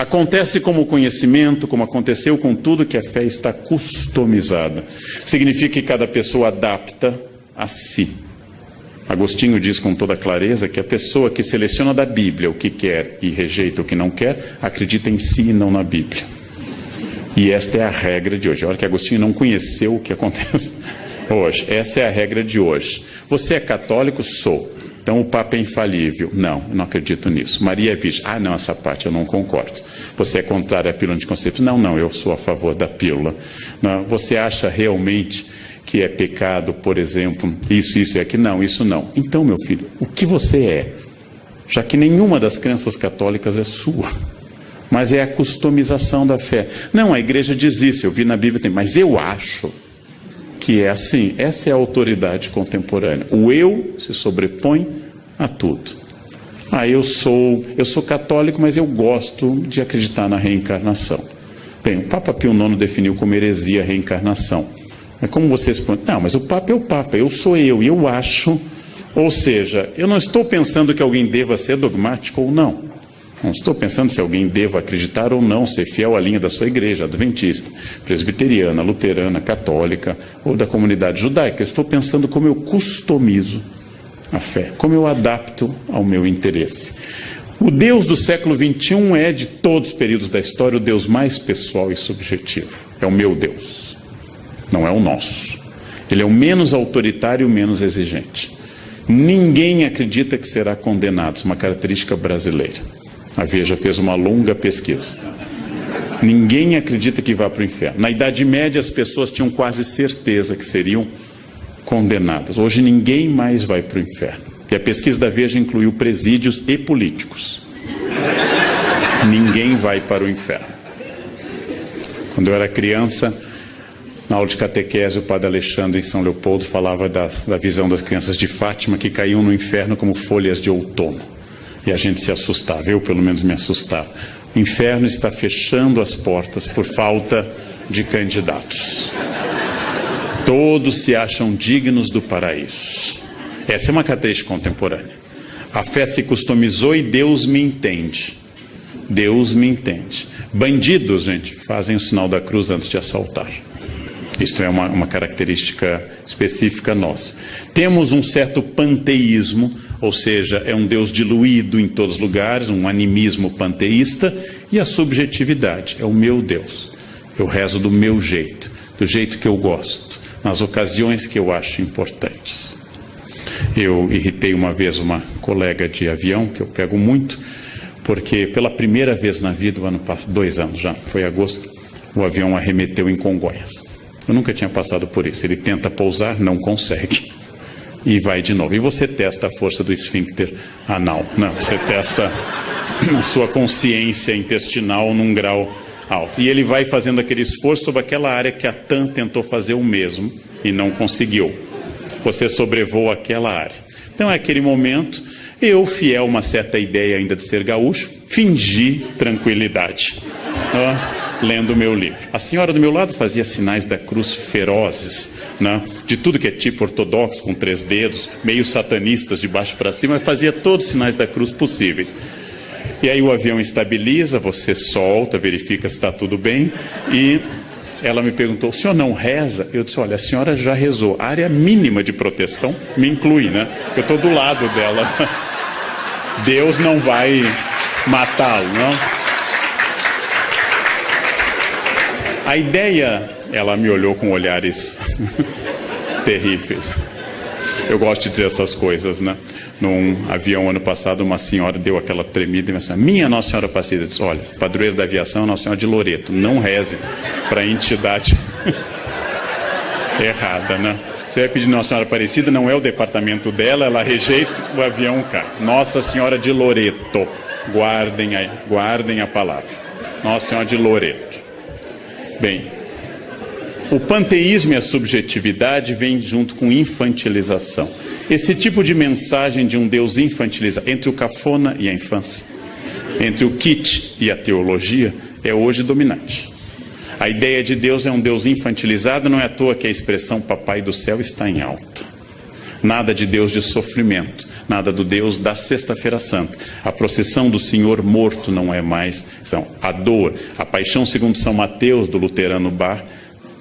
Acontece como conhecimento, como aconteceu com tudo que a fé está customizada. Significa que cada pessoa adapta a si. Agostinho diz com toda clareza que a pessoa que seleciona da Bíblia o que quer e rejeita o que não quer, acredita em si e não na Bíblia. E esta é a regra de hoje. Olha que Agostinho não conheceu o que acontece hoje. Essa é a regra de hoje. Você é católico? Sou. Então o Papa é infalível. Não, eu não acredito nisso. Maria é virgem. Ah, não, essa parte eu não concordo. Você é contrário à pílula anticonceptiva? Não, não, eu sou a favor da pílula. Não, você acha realmente que é pecado, por exemplo, isso e aquilo? Não, isso não. Então, meu filho, o que você é? Já que nenhuma das crenças católicas é sua. Mas é a customização da fé. Não, a igreja diz isso, eu vi na Bíblia, mas eu acho que é assim. Essa é a autoridade contemporânea. O eu se sobrepõe a tudo. Ah, eu sou católico, mas eu gosto de acreditar na reencarnação. Bem, o Papa Pio IX definiu como heresia a reencarnação. Mas como vocês perguntam? Não, mas o Papa é o Papa, eu sou eu acho. Ou seja, eu não estou pensando que alguém deva ser dogmático ou não. Não estou pensando se alguém deva acreditar ou não, ser fiel à linha da sua igreja, adventista, presbiteriana, luterana, católica ou da comunidade judaica. Eu estou pensando como eu customizo a fé, como eu adapto ao meu interesse. O Deus do século XXI é, de todos os períodos da história, o Deus mais pessoal e subjetivo. É o meu Deus, não é o nosso. Ele é o menos autoritário e o menos exigente. Ninguém acredita que será condenado, isso é uma característica brasileira. A Veja fez uma longa pesquisa. Ninguém acredita que vá para o inferno. Na Idade Média, as pessoas tinham quase certeza que seriam condenadas. Hoje, ninguém mais vai para o inferno. E a pesquisa da Veja incluiu presídios e políticos. Ninguém vai para o inferno. Quando eu era criança, na aula de catequese, o padre Alexandre, em São Leopoldo, falava da visão das crianças de Fátima que caíam no inferno como folhas de outono. E a gente se assustava, eu pelo menos me assustava. O inferno está fechando as portas por falta de candidatos. Todos se acham dignos do paraíso. Essa é uma característica contemporânea. A fé se customizou e Deus me entende. Deus me entende. Bandidos, gente, fazem o sinal da cruz antes de assaltar. Isto é uma característica específica nossa. Temos um certo panteísmo, ou seja, é um Deus diluído em todos os lugares, um animismo panteísta, e a subjetividade, é o meu Deus. Eu rezo do meu jeito, do jeito que eu gosto, nas ocasiões que eu acho importantes. Eu irritei uma vez uma colega de avião, que eu pego muito, porque pela primeira vez na vida, 2 anos já, foi agosto, o avião arremeteu em Congonhas. Eu nunca tinha passado por isso. Ele tenta pousar, não consegue. E vai de novo. E você testa a força do esfíncter anal. Não, você testa a sua consciência intestinal num grau alto. E ele vai fazendo aquele esforço sobre aquela área que a TAM tentou fazer o mesmo e não conseguiu. Você sobrevoa aquela área. Então é aquele momento, eu, fiel a uma certa ideia ainda de ser gaúcho, fingi tranquilidade. Lendo o meu livro. A senhora do meu lado fazia sinais da cruz ferozes, né? De tudo que é tipo ortodoxo, com 3 dedos, meio satanistas de baixo para cima, fazia todos os sinais da cruz possíveis. E aí o avião estabiliza, você solta, verifica se está tudo bem, e ela me perguntou, o senhor não reza? Eu disse, olha, a senhora já rezou, a área mínima de proteção me inclui, né? Eu estou do lado dela. Deus não vai matá-lo, não? A ideia, ela me olhou com olhares terríveis. Eu gosto de dizer essas coisas, né? Num avião ano passado, uma senhora deu aquela tremida e disse, minha Nossa Senhora Aparecida. Eu disse, olha, padroeiro da aviação é Nossa Senhora de Loreto. Não reze para a entidade errada, né? Você vai pedir Nossa Senhora Aparecida, não é o departamento dela, ela rejeita, o avião cai. Nossa Senhora de Loreto. Guardem a palavra. Nossa Senhora de Loreto. Bem, o panteísmo e a subjetividade vêm junto com infantilização. Esse tipo de mensagem de um Deus infantilizado, entre o cafona e a infância, entre o kitsch e a teologia, é hoje dominante. A ideia de Deus é um Deus infantilizado, não é à toa que a expressão Papai do Céu está em alta. Nada de Deus de sofrimento, nada do Deus da Sexta-feira Santa. A procissão do Senhor morto não é mais, a dor, a paixão segundo São Mateus, do luterano Bach,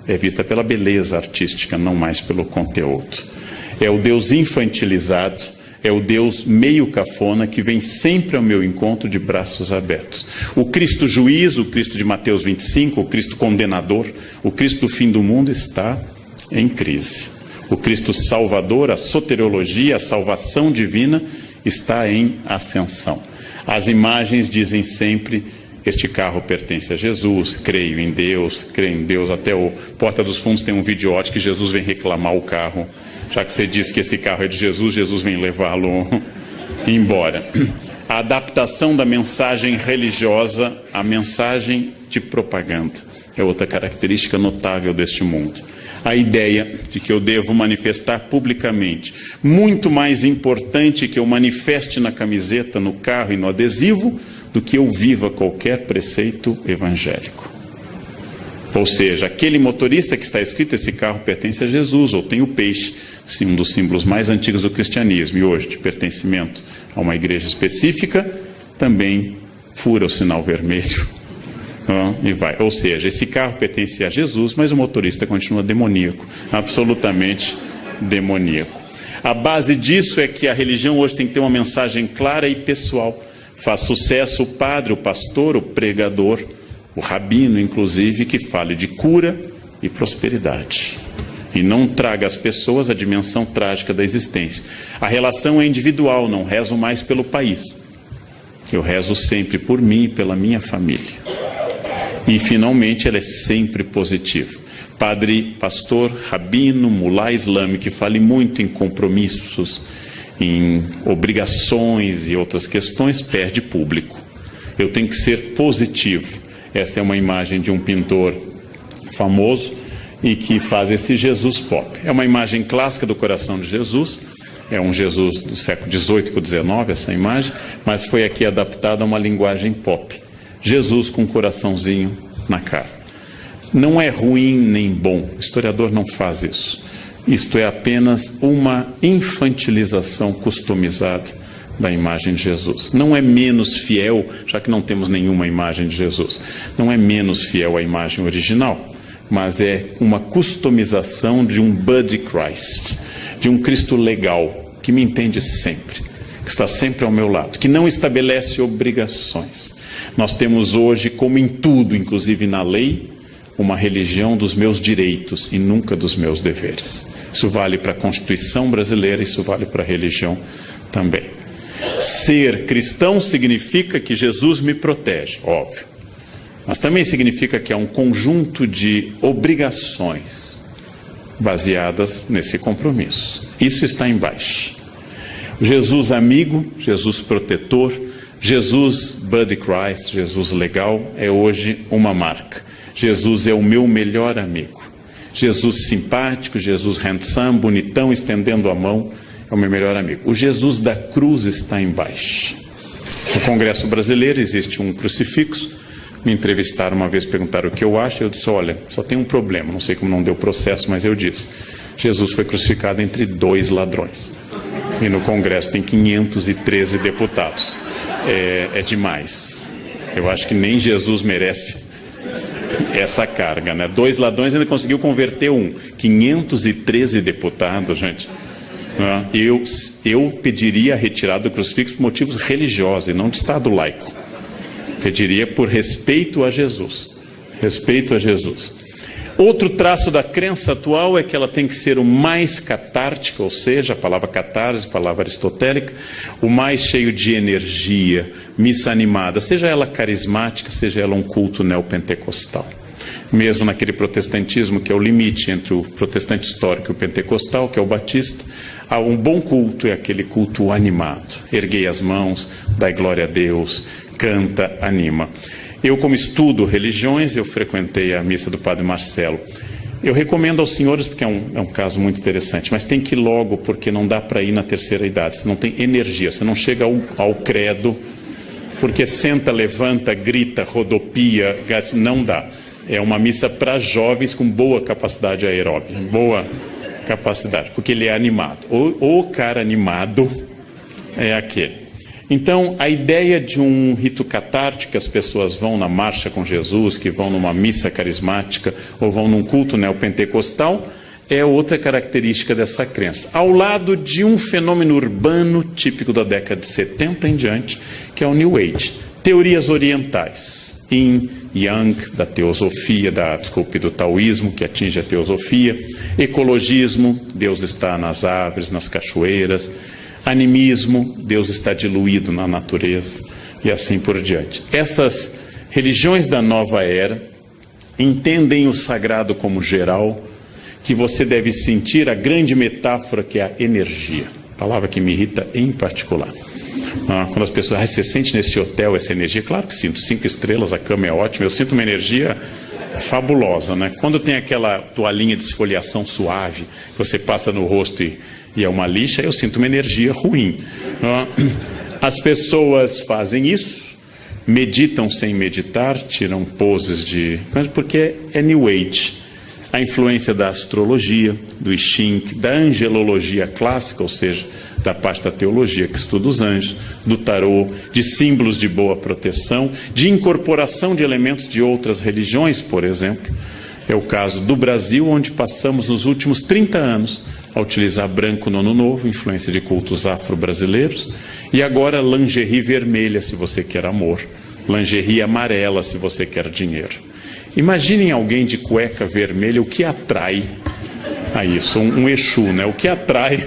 é vista pela beleza artística, não mais pelo conteúdo. É o Deus infantilizado, é o Deus meio cafona que vem sempre ao meu encontro de braços abertos. O Cristo juiz, o Cristo de Mateus 25, o Cristo condenador, o Cristo do fim do mundo está em crise. O Cristo salvador, a soteriologia, a salvação divina está em ascensão. As imagens dizem sempre: este carro pertence a Jesus, creio em Deus, até o Porta dos Fundos tem um vídeo ótimo que Jesus vem reclamar o carro. Já que você disse que esse carro é de Jesus, Jesus vem levá-lo embora. A adaptação da mensagem religiosa à mensagem de propaganda é outra característica notável deste mundo. A ideia de que eu devo manifestar publicamente, muito mais importante que eu manifeste na camiseta, no carro e no adesivo, do que eu viva qualquer preceito evangélico. Ou seja, aquele motorista que está escrito, esse carro pertence a Jesus, ou tem o peixe, um dos símbolos mais antigos do cristianismo, e hoje de pertencimento a uma igreja específica, também fura o sinal vermelho e vai. Ou seja, esse carro pertence a Jesus, mas o motorista continua demoníaco, absolutamente demoníaco. A base disso é que a religião hoje tem que ter uma mensagem clara e pessoal. Faz sucesso o padre, o pastor, o pregador, o rabino, inclusive, que fale de cura e prosperidade. E não traga às pessoas a dimensão trágica da existência. A relação é individual, não rezo mais pelo país. Eu rezo sempre por mim e pela minha família. E, finalmente, ela é sempre positiva. Padre, pastor, rabino, mulá islâmico, que fale muito em compromissos, em obrigações e outras questões, perde público. Eu tenho que ser positivo. Essa é uma imagem de um pintor famoso e que faz esse Jesus pop. É uma imagem clássica do coração de Jesus, é um Jesus do século XVIII para o XIX, essa imagem, mas foi aqui adaptada a uma linguagem pop. Jesus com um coraçãozinho na cara. Não é ruim nem bom, o historiador não faz isso. Isto é apenas uma infantilização customizada da imagem de Jesus. Não é menos fiel, já que não temos nenhuma imagem de Jesus. Não é menos fiel à imagem original, mas é uma customização de um Buddy Christ, de um Cristo legal, que me entende sempre, que está sempre ao meu lado, que não estabelece obrigações. Nós temos hoje, como em tudo, inclusive na lei, uma religião dos meus direitos e nunca dos meus deveres. Isso vale para a Constituição brasileira, isso vale para a religião também. Ser cristão significa que Jesus me protege, óbvio. Mas também significa que há um conjunto de obrigações baseadas nesse compromisso. Isso está embaixo. Jesus amigo, Jesus protetor, Jesus Buddy Christ, Jesus legal, é hoje uma marca. Jesus é o meu melhor amigo. Jesus simpático, Jesus handsome, bonitão, estendendo a mão, é o meu melhor amigo. O Jesus da cruz está embaixo. No Congresso Brasileiro existe um crucifixo. Me entrevistaram uma vez, perguntaram o que eu acho, eu disse: olha, só tem um problema, não sei como não deu processo, mas eu disse: Jesus foi crucificado entre 2 ladrões. E no Congresso tem 513 deputados. É demais. Eu acho que nem Jesus merece essa carga, né? 2 ladrões ainda conseguiu converter um. 513 deputados, gente. Eu pediria a retirada do crucifixo por motivos religiosos e não de Estado laico. Pediria por respeito a Jesus. Respeito a Jesus. Outro traço da crença atual é que ela tem que ser o mais catártica, ou seja, a palavra catarse, palavra aristotélica, o mais cheio de energia, missa animada, seja ela carismática, seja ela um culto neopentecostal. Mesmo naquele protestantismo que é o limite entre o protestante histórico e o pentecostal, que é o batista, um bom culto é aquele culto animado. Erguei as mãos, dai glória a Deus, canta, anima. Eu, como estudo religiões, eu frequentei a missa do Padre Marcelo. Eu recomendo aos senhores, porque é um caso muito interessante, mas tem que ir logo, porque não dá para ir na terceira idade, você não tem energia, você não chega ao credo, porque senta, levanta, grita, rodopia, não dá. É uma missa para jovens com boa capacidade aeróbica, boa capacidade, porque ele é animado. O cara animado, é aquele. Então, a ideia de um rito catártico, que as pessoas vão na marcha com Jesus, que vão numa missa carismática ou vão num culto neopentecostal, é outra característica dessa crença. Ao lado de um fenômeno urbano típico da década de 70 em diante, que é o New Age. Teorias orientais, Yin, Yang, da teosofia, do taoísmo, que atinge a teosofia, ecologismo, Deus está nas árvores, nas cachoeiras, animismo, Deus está diluído na natureza, e assim por diante. Essas religiões da nova era entendem o sagrado como geral, que você deve sentir a grande metáfora que é a energia, palavra que me irrita em particular. Quando as pessoas, você sente nesse hotel essa energia? Claro que sinto, 5 estrelas, a cama é ótima, eu sinto uma energia fabulosa, né? Quando tem aquela toalhinha de esfoliação suave, que você passa no rosto e é uma lixa, eu sinto uma energia ruim. As pessoas fazem isso, meditam sem meditar, tiram poses porque é New Age. A influência da astrologia, do I Ching, da angelologia clássica, ou seja, da parte da teologia que estuda os anjos, do tarô, de símbolos de boa proteção, de incorporação de elementos de outras religiões, por exemplo. É o caso do Brasil, onde passamos nos últimos 30 anos a utilizar branco no Ano Novo, influência de cultos afro-brasileiros, e agora lingerie vermelha, se você quer amor, lingerie amarela, se você quer dinheiro. Imaginem alguém de cueca vermelha, o que atrai a isso? Um Exu, né? O que atrai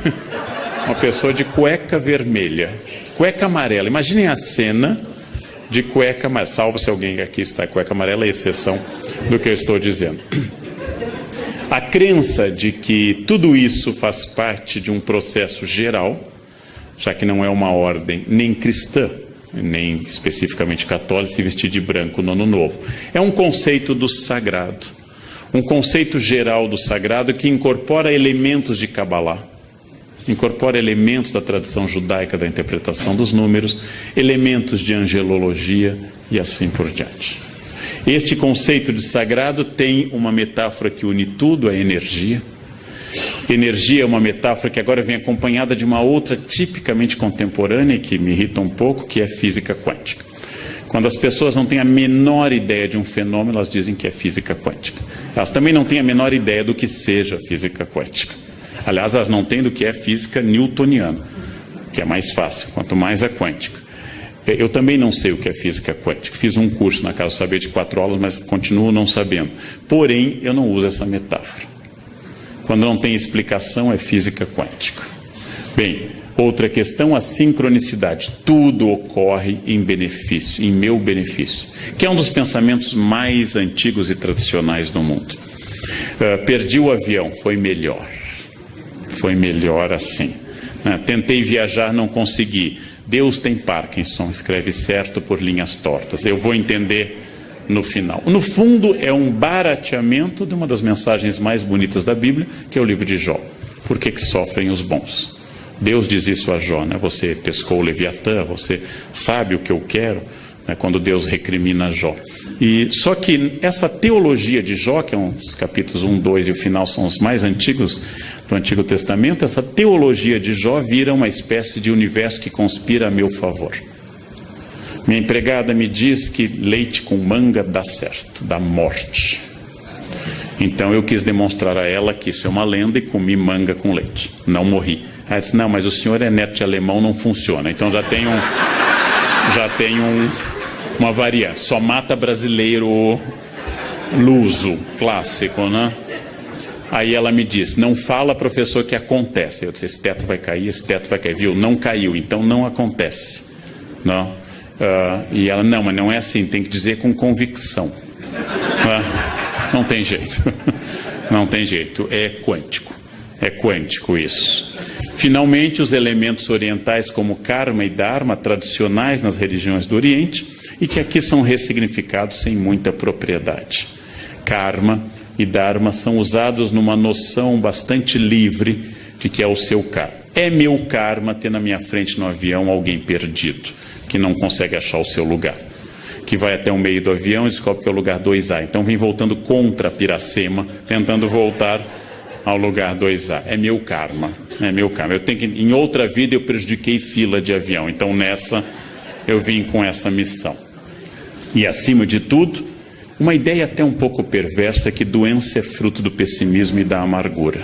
uma pessoa de cueca vermelha? Cueca amarela. Imaginem a cena de cueca amarela. Salvo se alguém aqui está em cueca amarela, é exceção do que eu estou dizendo. A crença de que tudo isso faz parte de um processo geral, já que não é uma ordem nem cristã, nem especificamente católica, se vestir de branco no Ano Novo. É um conceito do sagrado, um conceito geral do sagrado que incorpora elementos de Kabbalah, incorpora elementos da tradição judaica da interpretação dos números, elementos de angelologia e assim por diante. Este conceito de sagrado tem uma metáfora que une tudo, a energia. Energia é uma metáfora que agora vem acompanhada de uma outra tipicamente contemporânea, que me irrita um pouco, que é física quântica. Quando as pessoas não têm a menor ideia de um fenômeno, elas dizem que é física quântica. Elas também não têm a menor ideia do que seja física quântica. Aliás, elas não têm do que é física newtoniana, que é mais fácil, quanto mais a quântica. Eu também não sei o que é física quântica. Fiz um curso na Casa do Saber de 4 aulas, mas continuo não sabendo. Porém, eu não uso essa metáfora. Quando não tem explicação, é física quântica. Bem, outra questão, a sincronicidade. Tudo ocorre em benefício, em meu benefício, que é um dos pensamentos mais antigos e tradicionais do mundo. Perdi o avião, foi melhor. Foi melhor assim. Tentei viajar, não consegui. Deus tem Parkinson, escreve certo por linhas tortas. Eu vou entender no final. No fundo, é um barateamento de uma das mensagens mais bonitas da Bíblia, que é o livro de Jó. Por que sofrem os bons? Deus diz isso a Jó, né? Você pescou o Leviatã, você sabe o que eu quero, né? Quando Deus recrimina Jó. E só que essa teologia de Jó, que é os capítulos 1, 2 e o final são os mais antigos do Antigo Testamento, essa teologia de Jó vira uma espécie de universo que conspira a meu favor. Minha empregada me diz que leite com manga dá certo, dá morte. Então eu quis demonstrar a ela que isso é uma lenda e comi manga com leite. Não morri. Ela disse, não, mas o senhor é neto de alemão, não funciona. Então já tem uma variante. Só mata brasileiro luso, clássico, né? Aí ela me disse, não fala, professor, que acontece. Eu disse, esse teto vai cair, viu? Não caiu, então não acontece. Não. E ela, não, mas não é assim, tem que dizer com convicção. Não tem jeito. Não tem jeito, é quântico isso. Finalmente, os elementos orientais como karma e dharma, tradicionais nas religiões do Oriente, e que aqui são ressignificados sem muita propriedade. Karma e dharma são usados numa noção bastante livre de que é o seu karma. É meu karma ter na minha frente no avião alguém perdido, que não consegue achar o seu lugar, que vai até o meio do avião e descobre que é o lugar 2A. Então vem voltando contra Piracema, tentando voltar ao lugar 2A. É meu karma. É meu karma. Eu tenho que, em outra vida eu prejudiquei fila de avião. Então nessa eu vim com essa missão. E acima de tudo, uma ideia até um pouco perversa que doença é fruto do pessimismo e da amargura.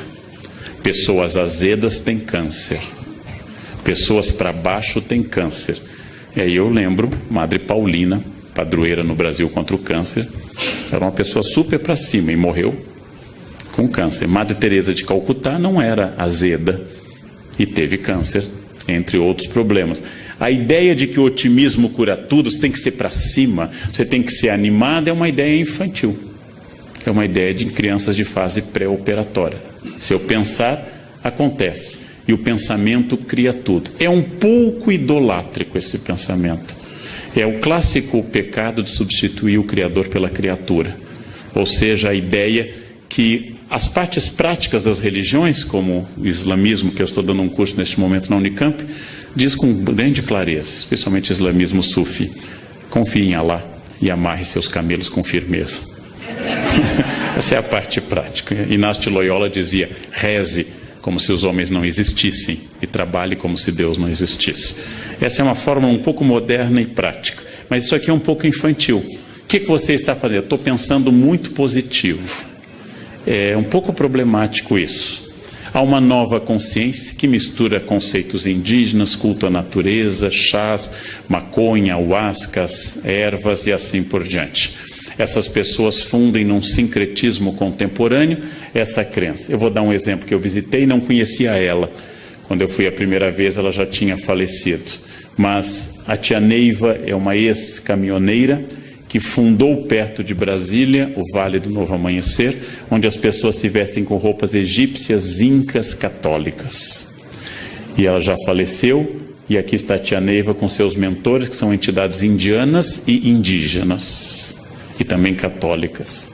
Pessoas azedas têm câncer. Pessoas para baixo têm câncer. E aí eu lembro, Madre Paulina, padroeira no Brasil contra o câncer, era uma pessoa super para cima e morreu com câncer. Madre Teresa de Calcutá não era azeda e teve câncer, entre outros problemas. A ideia de que o otimismo cura tudo, você tem que ser para cima, você tem que ser animado, é uma ideia infantil. É uma ideia de crianças de fase pré-operatória. Se eu pensar, acontece. E o pensamento cria tudo. É um pouco idolátrico esse pensamento. É o clássico pecado de substituir o Criador pela criatura. Ou seja, a ideia que as partes práticas das religiões, como o islamismo, que eu estou dando um curso neste momento na Unicamp, diz com grande clareza, especialmente o islamismo sufi: confie em Allah e amarre seus camelos com firmeza. Essa é a parte prática. Inácio de Loyola dizia: reze como se os homens não existissem e trabalhe como se Deus não existisse. Essa é uma forma um pouco moderna e prática, mas isso aqui é um pouco infantil. O que você está fazendo? Estou pensando muito positivo. É um pouco problemático isso. Há uma nova consciência que mistura conceitos indígenas, culto à natureza, chás, maconha, ayahuascas, ervas e assim por diante. Essas pessoas fundem num sincretismo contemporâneo essa crença. Eu vou dar um exemplo que eu visitei e não conhecia ela. Quando eu fui a primeira vez, ela já tinha falecido. Mas a tia Neiva é uma ex-caminhoneira que fundou perto de Brasília o Vale do Novo Amanhecer, onde as pessoas se vestem com roupas egípcias, incas, católicas. E ela já faleceu, e aqui está a tia Neiva com seus mentores, que são entidades indianas e indígenas, e também católicas.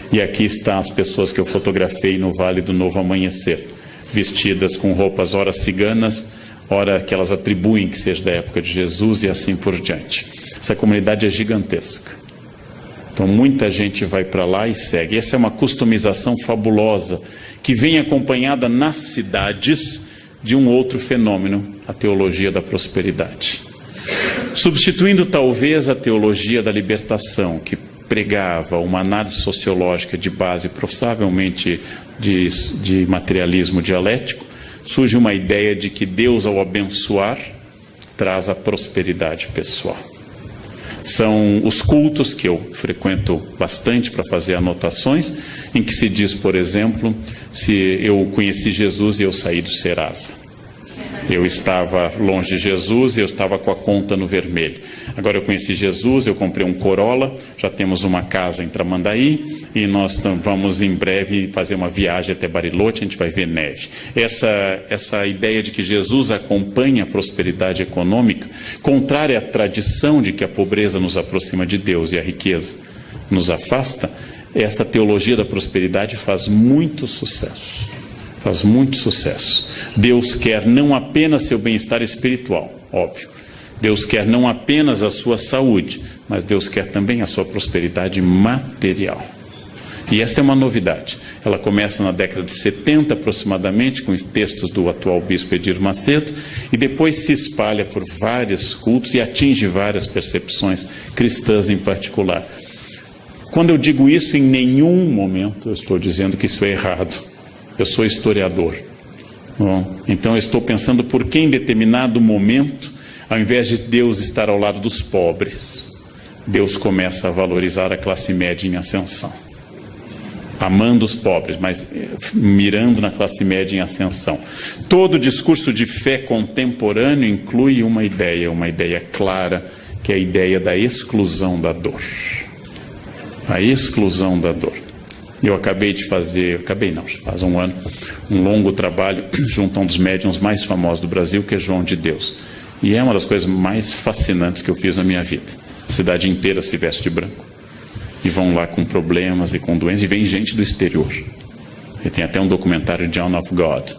E aqui estão as pessoas que eu fotografei no Vale do Novo Amanhecer, vestidas com roupas ora ciganas, ora que elas atribuem que seja da época de Jesus e assim por diante. Essa comunidade é gigantesca. Então muita gente vai para lá e segue. Essa é uma customização fabulosa, que vem acompanhada nas cidades de um outro fenômeno, a teologia da prosperidade. Substituindo talvez a teologia da libertação, que pregava uma análise sociológica de base provavelmente de materialismo dialético, surge uma ideia de que Deus, ao abençoar, traz a prosperidade pessoal. São os cultos que eu frequento bastante para fazer anotações, em que se diz, por exemplo, se eu conheci Jesus e eu saí do Serasa. Eu estava longe de Jesus e eu estava com a conta no vermelho. Agora eu conheci Jesus, eu comprei um Corolla, já temos uma casa em Tramandaí e nós vamos em breve fazer uma viagem até Bariloche, a gente vai ver neve. Essa ideia de que Jesus acompanha a prosperidade econômica, contrária à tradição de que a pobreza nos aproxima de Deus e a riqueza nos afasta, essa teologia da prosperidade faz muito sucesso. Faz muito sucesso. Deus quer não apenas seu bem-estar espiritual, óbvio. Deus quer não apenas a sua saúde, mas Deus quer também a sua prosperidade material. E esta é uma novidade. Ela começa na década de 70 aproximadamente, com os textos do atual bispo Edir Macedo, e depois se espalha por vários cultos e atinge várias percepções cristãs em particular. Quando eu digo isso, em nenhum momento eu estou dizendo que isso é errado. Eu sou historiador. Bom, então eu estou pensando por que em determinado momento, ao invés de Deus estar ao lado dos pobres, Deus começa a valorizar a classe média em ascensão. Amando os pobres, mas mirando na classe média em ascensão. Todo discurso de fé contemporâneo inclui uma ideia clara, que é a ideia da exclusão da dor. A exclusão da dor. Eu acabei de fazer, faz um ano, um longo trabalho junto a um dos médiuns mais famosos do Brasil, que é João de Deus. E é uma das coisas mais fascinantes que eu fiz na minha vida. A cidade inteira se veste de branco. E vão lá com problemas e com doenças, e vem gente do exterior. E tem até um documentário de John of God.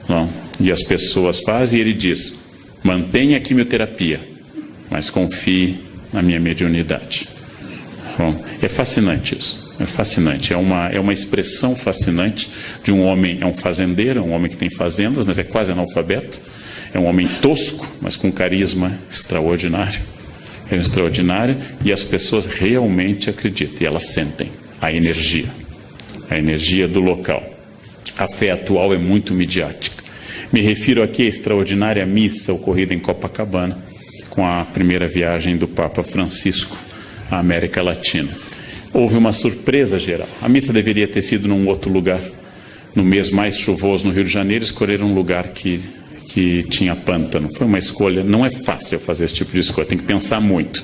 Não? E as pessoas fazem, e ele diz: mantenha a quimioterapia, mas confie na minha mediunidade. Bom, é fascinante isso. É fascinante, é uma expressão fascinante de um homem, é um fazendeiro, é um homem que tem fazendas, mas é quase analfabeto. É um homem tosco, mas com carisma extraordinário. É extraordinário, e as pessoas realmente acreditam, e elas sentem a energia do local. A fé atual é muito midiática. Me refiro aqui à extraordinária missa ocorrida em Copacabana, com a primeira viagem do Papa Francisco à América Latina. Houve uma surpresa geral. A missa deveria ter sido num outro lugar. No mês mais chuvoso no Rio de Janeiro, escolheram um lugar que tinha pântano. Foi uma escolha, não é fácil fazer esse tipo de escolha, tem que pensar muito.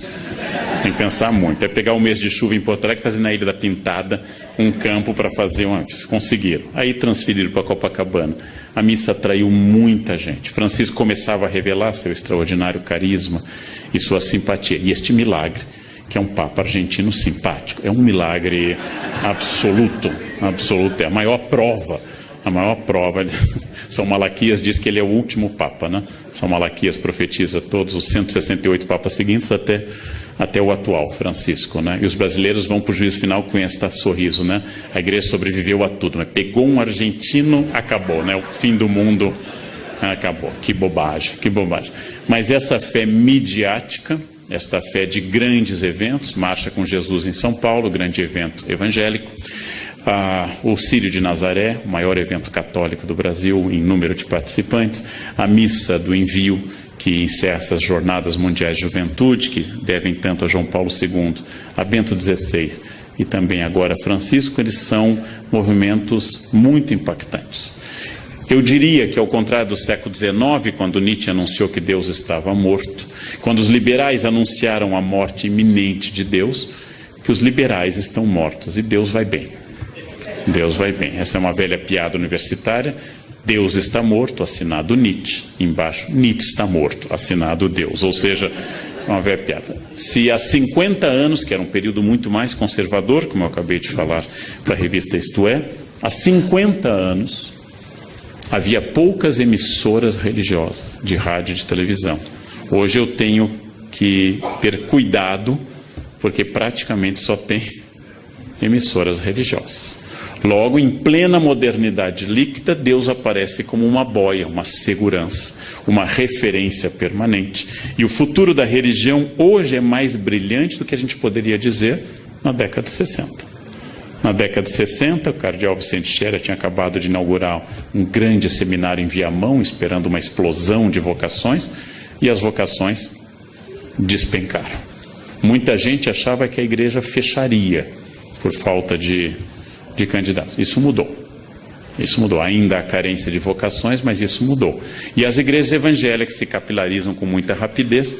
Tem que pensar muito. É pegar o mês de chuva em Porto Alegre e fazer na Ilha da Pintada um campo para fazer uma missa. Conseguiram. Aí transferiram para Copacabana. A missa atraiu muita gente. Francisco começava a revelar seu extraordinário carisma e sua simpatia. E este milagre, que é um Papa argentino simpático, é um milagre absoluto, absoluto. É a maior prova. São Malaquias diz que ele é o último Papa, né? São Malaquias profetiza todos os 168 Papas seguintes até o atual, Francisco, né? E os brasileiros vão para o juízo final com esse sorriso, né? A igreja sobreviveu a tudo, mas pegou um argentino, acabou, né? O fim do mundo acabou. Que bobagem. Mas essa fé midiática, esta fé de grandes eventos, Marcha com Jesus em São Paulo, grande evento evangélico, o Círio de Nazaré, o maior evento católico do Brasil em número de participantes, a Missa do Envio, que encerra essas Jornadas Mundiais de Juventude, que devem tanto a João Paulo II, a Bento XVI e também agora a Francisco, eles são movimentos muito impactantes. Eu diria que, ao contrário do século XIX, quando Nietzsche anunciou que Deus estava morto, quando os liberais anunciaram a morte iminente de Deus, que os liberais estão mortos e Deus vai bem. Deus vai bem. Essa é uma velha piada universitária. Deus está morto, assinado Nietzsche. Embaixo, Nietzsche está morto, assinado Deus. Ou seja, uma velha piada. Se há 50 anos, que era um período muito mais conservador, como eu acabei de falar para a revista Isto É, há 50 anos havia poucas emissoras religiosas de rádio e de televisão. Hoje eu tenho que ter cuidado, porque praticamente só tem emissoras religiosas. Logo, em plena modernidade líquida, Deus aparece como uma boia, uma segurança, uma referência permanente. E o futuro da religião hoje é mais brilhante do que a gente poderia dizer na década de 60. Na década de 60, o cardeal Vicente Scherer tinha acabado de inaugurar um grande seminário em Viamão, esperando uma explosão de vocações, e as vocações despencaram. Muita gente achava que a igreja fecharia por falta de candidatos. Isso mudou. Ainda há carência de vocações, mas isso mudou. E as igrejas evangélicas se capilarizam com muita rapidez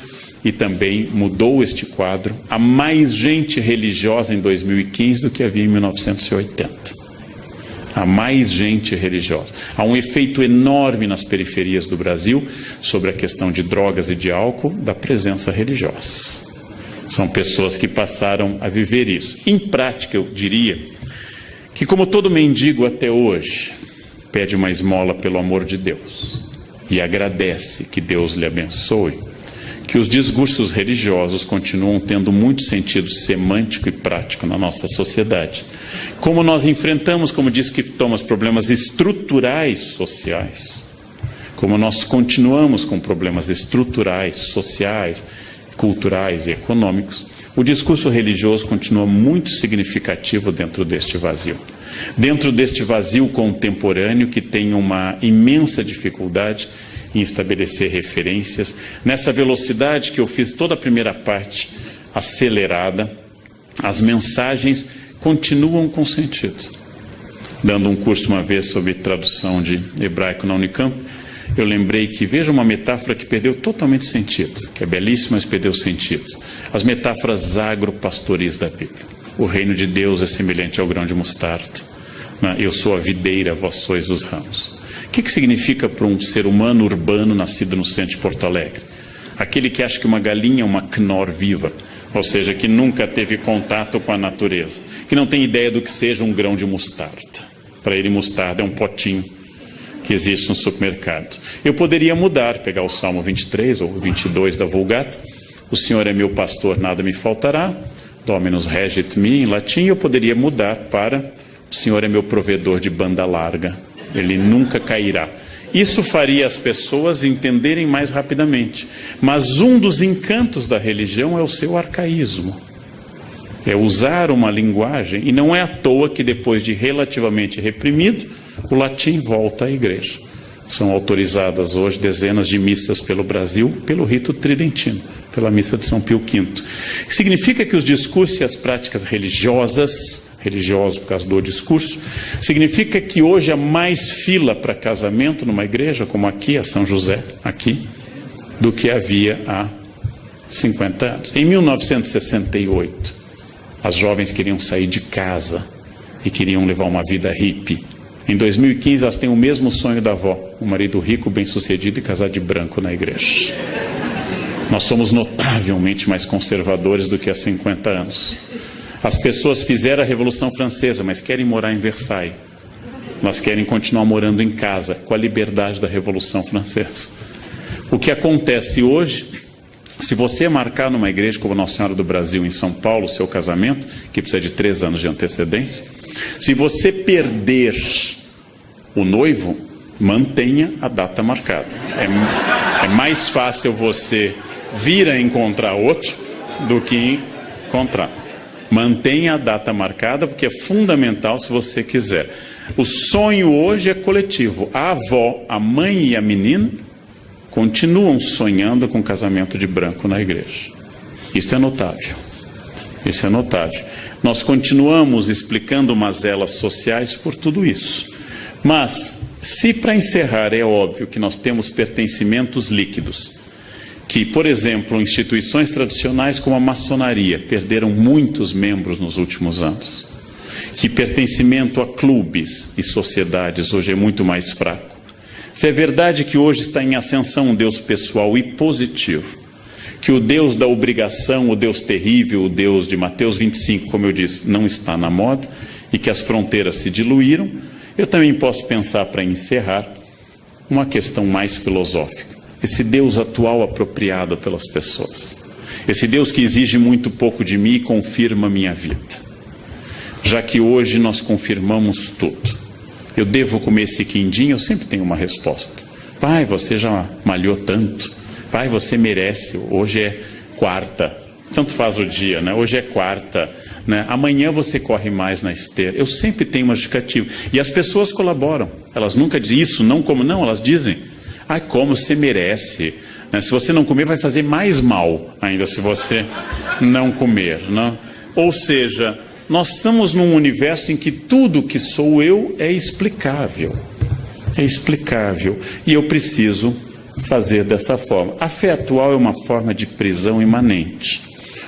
e também mudou este quadro. Há mais gente religiosa em 2015 do que havia em 1980. Há mais gente religiosa. Há um efeito enorme nas periferias do Brasil sobre a questão de drogas e de álcool, da presença religiosa. São pessoas que passaram a viver isso. Em prática, eu diria que, como todo mendigo até hoje, pede uma esmola pelo amor de Deus e agradece que Deus lhe abençoe, que os discursos religiosos continuam tendo muito sentido semântico e prático na nossa sociedade. Como nós enfrentamos, como diz que Thomas, problemas estruturais sociais, como nós continuamos com problemas estruturais, sociais, culturais e econômicos, o discurso religioso continua muito significativo dentro deste vazio. Dentro deste vazio contemporâneo que tem uma imensa dificuldade em estabelecer referências. Nessa velocidade que eu fiz toda a primeira parte acelerada, as mensagens continuam com sentido. Dando um curso uma vez sobre tradução de hebraico na Unicamp, eu lembrei que, veja uma metáfora que perdeu totalmente sentido, que é belíssima, mas perdeu sentido. As metáforas agropastoris da Bíblia. O reino de Deus é semelhante ao grão de mostarda. Eu sou a videira, vós sois os ramos. O que significa para um ser humano urbano nascido no centro de Porto Alegre? Aquele que acha que uma galinha é uma Knorr viva, ou seja, que nunca teve contato com a natureza, que não tem ideia do que seja um grão de mostarda. Para ele, mostarda é um potinho que existe no supermercado. Eu poderia mudar, pegar o Salmo 23 ou 22 da Vulgata. O Senhor é meu pastor, nada me faltará. Dominus regit me, em latim, eu poderia mudar para o Senhor é meu provedor de banda larga, Ele nunca cairá. Isso faria as pessoas entenderem mais rapidamente. Mas um dos encantos da religião é o seu arcaísmo. É usar uma linguagem, e não é à toa que depois de relativamente reprimido, o latim volta à igreja. São autorizadas hoje dezenas de missas pelo Brasil, pelo rito tridentino, pela missa de São Pio V. Significa que os discursos e as práticas religiosos por causa do discurso, significa que hoje há mais fila para casamento numa igreja, como aqui, a São José, aqui, do que havia há 50 anos. Em 1968, as jovens queriam sair de casa e queriam levar uma vida hippie. Em 2015, elas têm o mesmo sonho da avó, um marido rico, bem-sucedido e casar de branco na igreja. Nós somos notavelmente mais conservadores do que há 50 anos. As pessoas fizeram a Revolução Francesa, mas querem morar em Versailles. Elas querem continuar morando em casa, com a liberdade da Revolução Francesa. O que acontece hoje, se você marcar numa igreja como Nossa Senhora do Brasil, em São Paulo, o seu casamento, que precisa de 3 anos de antecedência, se você perder o noivo, mantenha a data marcada. É mais fácil você vir a encontrar outro do que encontrar. Mantenha a data marcada, porque é fundamental se você quiser. O sonho hoje é coletivo. A avó, a mãe e a menina continuam sonhando com casamento de branco na igreja. Isso é notável. Isso é notável. Nós continuamos explicando mazelas sociais por tudo isso. Mas, se para encerrar é óbvio que nós temos pertencimentos líquidos, que, por exemplo, instituições tradicionais como a maçonaria perderam muitos membros nos últimos anos, que pertencimento a clubes e sociedades hoje é muito mais fraco. Se é verdade que hoje está em ascensão um Deus pessoal e positivo, que o Deus da obrigação, o Deus terrível, o Deus de Mateus 25, como eu disse, não está na moda, e que as fronteiras se diluíram, eu também posso pensar, para encerrar, uma questão mais filosófica. Esse Deus atual apropriado pelas pessoas. Esse Deus que exige muito pouco de mim e confirma a minha vida. Já que hoje nós confirmamos tudo. Eu devo comer esse quindim? Eu sempre tenho uma resposta. Pai, você já malhou tanto. Pai, você merece. Hoje é quarta. Tanto faz o dia, né? Hoje é quarta. Né? Amanhã você corre mais na esteira. Eu sempre tenho uma justificativa. E as pessoas colaboram. Elas nunca dizem isso, não como. Não, elas dizem... Ah, como você merece. Né? Se você não comer, vai fazer mais mal ainda se você não comer. Né? Ou seja, nós estamos num universo em que tudo que sou eu é explicável. É explicável. E eu preciso fazer dessa forma. A fé atual é uma forma de prisão imanente.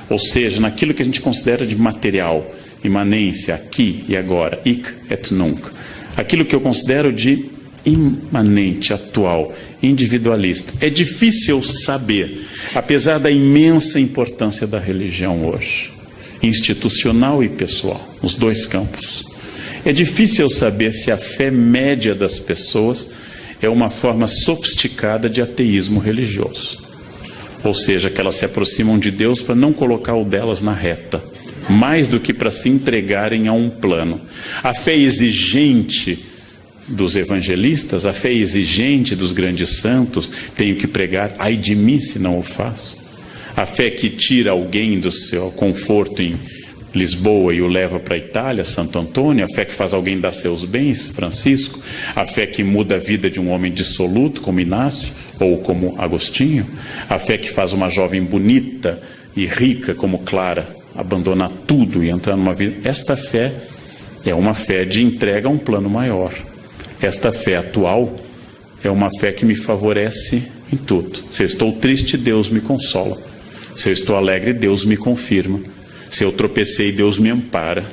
Ou seja, naquilo que a gente considera de material, imanência, aqui e agora, hic et nunc. Aquilo que eu considero de imanente, atual, individualista. É difícil saber, apesar da imensa importância da religião hoje, institucional e pessoal, nos dois campos. É difícil saber se a fé média das pessoas é uma forma sofisticada de ateísmo religioso. Ou seja, que elas se aproximam de Deus para não colocar o delas na reta, mais do que para se entregarem a um plano. A fé exigente dos evangelistas, a fé exigente dos grandes santos, tenho que pregar, ai de mim se não o faço. A fé que tira alguém do seu conforto em Lisboa e o leva para a Itália, Santo Antônio, a fé que faz alguém dar seus bens, Francisco, a fé que muda a vida de um homem dissoluto, como Inácio, ou como Agostinho, a fé que faz uma jovem bonita e rica, como Clara, abandonar tudo e entrar numa vida. Esta fé é uma fé de entrega a um plano maior. Esta fé atual é uma fé que me favorece em tudo. Se eu estou triste, Deus me consola. Se eu estou alegre, Deus me confirma. Se eu tropecei, Deus me ampara.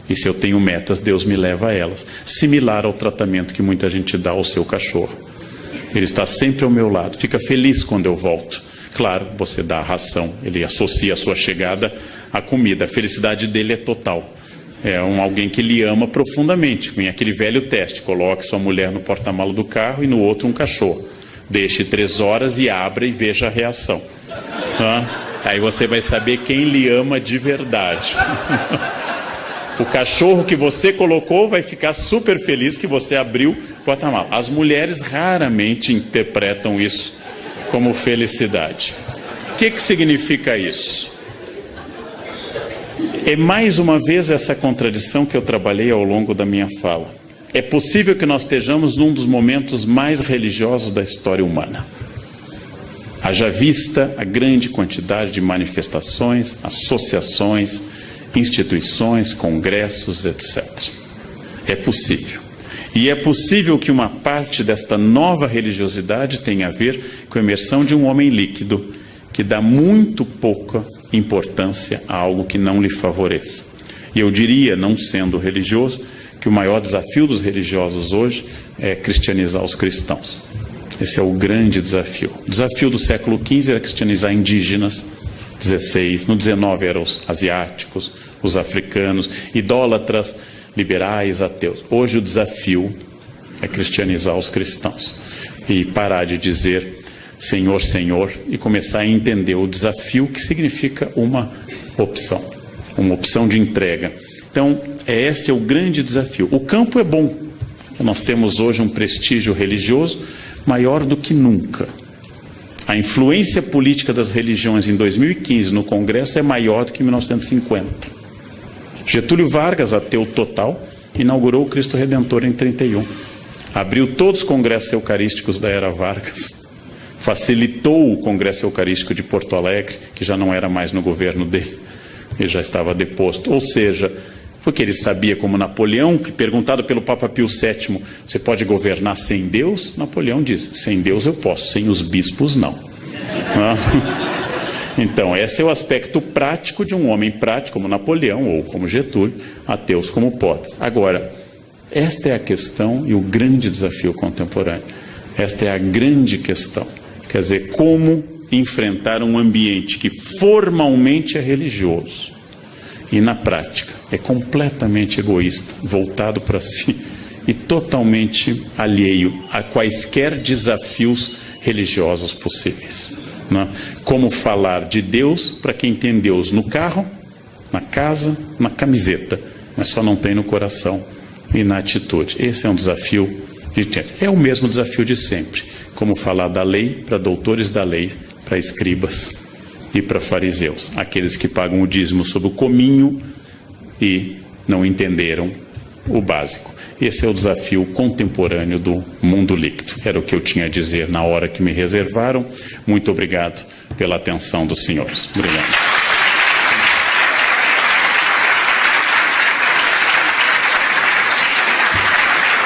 E se eu tenho metas, Deus me leva a elas. Similar ao tratamento que muita gente dá ao seu cachorro. Ele está sempre ao meu lado. Fica feliz quando eu volto. Claro, você dá a ração. Ele associa a sua chegada à comida. A felicidade dele é total. É alguém que lhe ama profundamente. Com aquele velho teste. Coloque sua mulher no porta-mala do carro e no outro um cachorro. Deixe 3 horas e abra e veja a reação. Aí você vai saber quem lhe ama de verdade. O cachorro que você colocou vai ficar super feliz que você abriu o porta-malas. As mulheres raramente interpretam isso como felicidade. O que significa isso? É mais uma vez essa contradição que eu trabalhei ao longo da minha fala. É possível que nós estejamos num dos momentos mais religiosos da história humana. Haja vista a grande quantidade de manifestações, associações, instituições, congressos, etc. É possível. E é possível que uma parte desta nova religiosidade tenha a ver com a imersão de um homem líquido, que dá muito pouca importância a algo que não lhe favoreça. E eu diria, não sendo religioso, que o maior desafio dos religiosos hoje é cristianizar os cristãos. Esse é o grande desafio. O desafio do século XV era cristianizar indígenas, XVI, no XIX eram os asiáticos, os africanos, idólatras, liberais, ateus. Hoje o desafio é cristianizar os cristãos e parar de dizer Senhor, Senhor, e começar a entender o desafio que significa uma opção de entrega. Então, este é o grande desafio. O campo é bom. Nós temos hoje um prestígio religioso maior do que nunca. A influência política das religiões em 2015 no Congresso é maior do que em 1950. Getúlio Vargas, ateu total, inaugurou o Cristo Redentor em 31. Abriu todos os congressos eucarísticos da era Vargas. Facilitou o Congresso Eucarístico de Porto Alegre, que já não era mais no governo dele, ele já estava deposto. Ou seja, porque ele sabia, como Napoleão, que perguntado pelo Papa Pio VII, você pode governar sem Deus? Napoleão diz, sem Deus eu posso, sem os bispos não. Então, esse é o aspecto prático de um homem prático, como Napoleão ou como Getúlio, ateus como Potes. Agora, esta é a questão e o grande desafio contemporâneo. Esta é a grande questão. Quer dizer, como enfrentar um ambiente que formalmente é religioso e na prática é completamente egoísta, voltado para si e totalmente alheio a quaisquer desafios religiosos possíveis. Né? Como falar de Deus para quem tem Deus no carro, na casa, na camiseta, mas só não tem no coração e na atitude. Esse é um desafio é o mesmo desafio de sempre. Como falar da lei para doutores da lei, para escribas e para fariseus, aqueles que pagam o dízimo sob o cominho e não entenderam o básico. Esse é o desafio contemporâneo do mundo líquido. Era o que eu tinha a dizer na hora que me reservaram. Muito obrigado pela atenção dos senhores. Obrigado.